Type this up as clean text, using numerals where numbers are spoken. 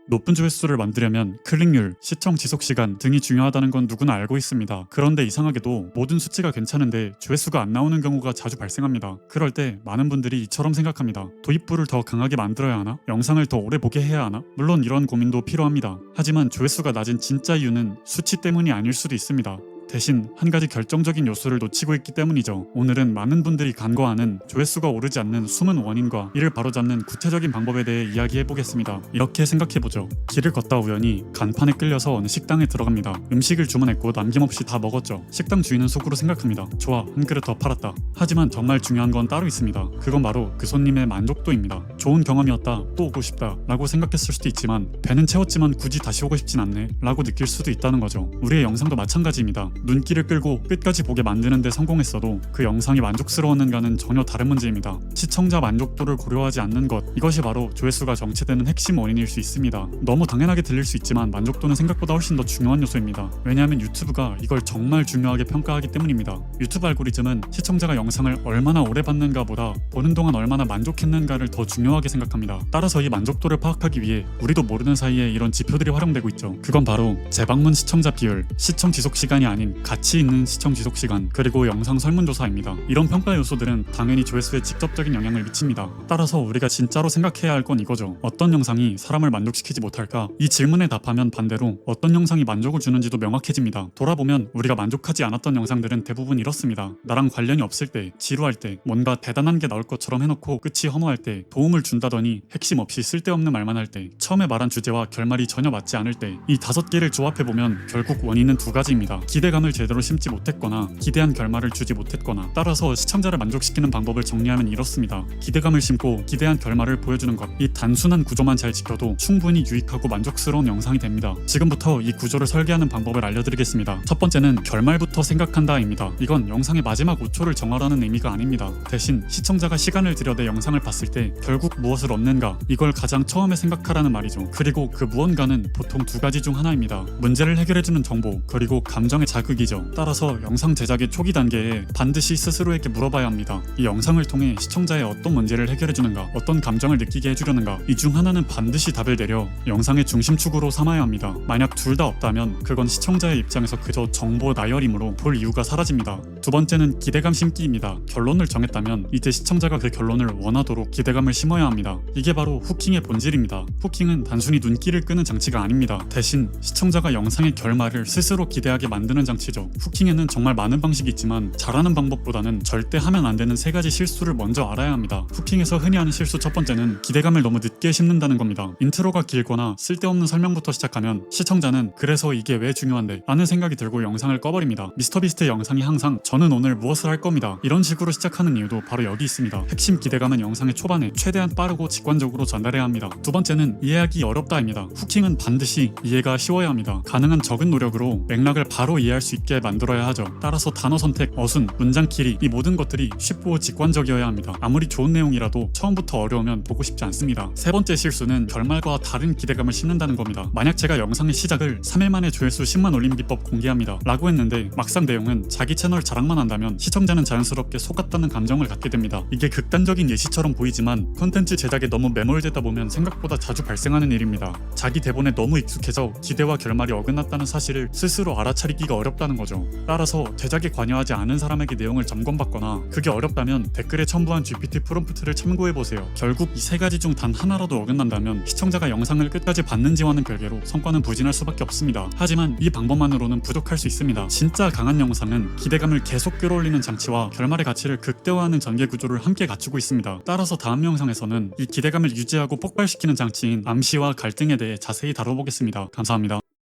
높은 조회수를 만들려면 클릭률, 시청 지속시간 등이 중요하다는 건 누구나 알고 있습니다. 그런데 이상하게도 모든 수치가 괜찮은데 조회수가 안 나오는 경우가 자주 발생합니다. 그럴 때 많은 분들이 이처럼 생각합니다. 도입부를 더 강하게 만들어야 하나? 영상을 더 오래 보게 해야 하나? 물론 이런 고민도 필요합니다. 하지만 조회수가 낮은 진짜 이유는 수치 때문이 아닐 수도 있습니다. 대신 한 가지 결정적인 요소를 놓치고 있기 때문이죠. 오늘은 많은 분들이 간과하는 조회수가 오르지 않는 숨은 원인과 이를 바로잡는 구체적인 방법에 대해 이야기해보겠습니다. 이렇게 생각해보죠. 길을 걷다 우연히 간판에 끌려서 어느 식당에 들어갑니다. 음식을 주문했고 남김없이 다 먹었죠. 식당 주인은 속으로 생각합니다. 좋아, 한 그릇 더 팔았다. 하지만 정말 중요한 건 따로 있습니다. 그건 바로 그 손님의 만족도입니다. 좋은 경험이었다, 또 오고 싶다 라고 생각했을 수도 있지만 배는 채웠지만 굳이 다시 오고 싶진 않네 라고 느낄 수도 있다는 거죠. 우리의 영상도 마찬가지입니다. 눈길을 끌고 끝까지 보게 만드는데 성공했어도 그 영상이 만족스러웠는가는 전혀 다른 문제입니다. 시청자 만족도를 고려하지 않는 것, 이것이 바로 조회수가 정체되는 핵심 원인일 수 있습니다. 너무 당연하게 들릴 수 있지만 만족도는 생각보다 훨씬 더 중요한 요소입니다. 왜냐하면 유튜브가 이걸 정말 중요하게 평가하기 때문입니다. 유튜브 알고리즘은 시청자가 영상을 얼마나 오래 봤는가 보다 보는 동안 얼마나 만족했는가를 더 중요하게 생각합니다. 따라서 이 만족도를 파악하기 위해 우리도 모르는 사이에 이런 지표들이 활용되고 있죠. 그건 바로 재방문 시청자 비율, 시청 지속 시간이 아닌 가치 있는 시청 지속 시간, 그리고 영상 설문조사입니다. 이런 평가 요소들은 당연히 조회수에 직접적인 영향을 미칩니다. 따라서 우리가 진짜로 생각해야 할 건 이거죠. 어떤 영상이 사람을 만족시키지 못할까? 이 질문에 답하면 반대로 어떤 영상이 만족을 주는지도 명확해집니다. 돌아보면 우리가 만족하지 않았던 영상들은 대부분 이렇습니다. 나랑 관련이 없을 때, 지루할 때, 뭔가 대단한 게 나올 것처럼 해놓고 끝이 허무할 때, 도움을 준다더니 핵심 없이 쓸데없는 말만 할 때, 처음에 말한 주제와 결말이 전혀 맞지 않을 때, 이 5개를 조합해보면 결국 원인은 두 가지입니다. 기대감을 제대로 심지 못했거나 기대한 결말을 주지 못했거나. 따라서 시청자를 만족시키는 방법을 정리하면 이렇습니다. 기대감을 심고 기대한 결말을 보여주는 것, 이 단순한 구조만 잘 지켜도 충분히 유익하고 만족스러운 영상이 됩니다. 지금부터 이 구조를 설계하는 방법을 알려드리겠습니다. 첫 번째는 결말부터 생각한다입니다. 이건 영상의 마지막 5초를 정하라는 의미가 아닙니다. 대신 시청자가 시간을 들여 내 영상을 봤을 때 결국 무엇을 얻는가, 이걸 가장 처음에 생각하라는 말이죠. 그리고 그 무언가는 보통 두 가지 중 하나입니다. 문제를 해결해주는 정보, 그리고 감정의 자극이죠. 따라서 영상 제작의 초기 단계에 반드시 스스로에게 물어봐야 합니다. 이 영상을 통해 시청자의 어떤 문제를 해결해주는가, 어떤 감정을 느끼게 해주려는가, 이 중 하나는 반드시 답을 내려 영상의 중심축으로 삼아야 합니다. 만약 둘 다 없다면 그건 시청자의 입장에서 그저 정보 나열이므로 볼 이유가 사라집니다. 두 번째는 기대감 심기입니다. 결론을 정했다면 이제 시청자가 그 결론을 원하도록 기대감을 심어야 합니다. 이게 바로 후킹의 본질입니다. 후킹은 단순히 눈길을 끄는 장치가 아닙니다. 대신 시청자가 영상의 결말을 스스로 기대하게 만드는 장치죠. 후킹에는 정말 많은 방식이 있지만 잘하는 방법보다는 절대 하면 안 되는 3가지 실수를 먼저 알아야 합니다. 후킹에서 흔히 하는 실수 첫 번째는 기대감을 너무 늦게 심는다는 겁니다. 인트로가 길거나 쓸데없는 설명부터 시작하면 시청자는 그래서 이게 왜 중요한데? 라는 생각이 들고 영상을 꺼버립니다. 미스터비스트의 영상이 항상 저는 오늘 무엇을 할 겁니다. 이런 식으로 시작하는 이유도 바로 여기 있습니다. 핵심 기대감은 영상의 초반에 최대한 빠르고 직관적으로 전달해야 합니다. 두 번째는 이해하기 어렵다입니다. 후킹은 반드시 이해가 쉬워야 합니다. 가능한 적은 노력으로 맥락을 바로 이해할 수 있게 만들어야 하죠. 따라서 단어 선택, 어순, 문장 길이, 이 모든 것들이 쉽고 직관적이어야 합니다. 아무리 좋은 내용이라도 처음부터 어려우면 보고 싶지 않습니다. 세 번째 실수는 결말과 다른 기대감을 심는다는 겁니다. 만약 제가 영상의 시작을 3일 만에 조회수 10만 올린 비법 공개합니다 라고 했는데 막상 내용은 자기 채널 자랑만 한다면 시청자는 자연스럽게 속았다는 감정을 갖게 됩니다. 이게 극단적인 예시처럼 보이지만 콘텐츠 제작에 너무 매몰되다 보면 생각보다 자주 발생하는 일입니다. 자기 대본에 너무 익숙해져 기대와 결말이 어긋났다는 사실을 스스로 알아차리기가 어렵다는 거죠. 따라서 제작에 관여하지 않은 사람에게 내용을 점검받거나 그게 어렵다면 댓글에 첨부한 GPT 프롬프트를 참고해보세요. 결국 이 3가지 중 단 하나라도 어긋난다면 시청자가 영상을 끝까지 봤는지와는 별개로 성과는 부진할 수밖에 없습니다. 하지만 이 방법만으로는 부족할 수 있습니다. 진짜 강한 영상은 기대감을 계속 끌어올리는 장치와 결말의 가치를 극대화하는 전개 구조를 함께 갖추고 있습니다. 따라서 다음 영상에서는 이 기대감을 유지하고 폭발시키는 장치인 암시와 갈등에 대해 자세히 다뤄보겠습니다. 감사합니다.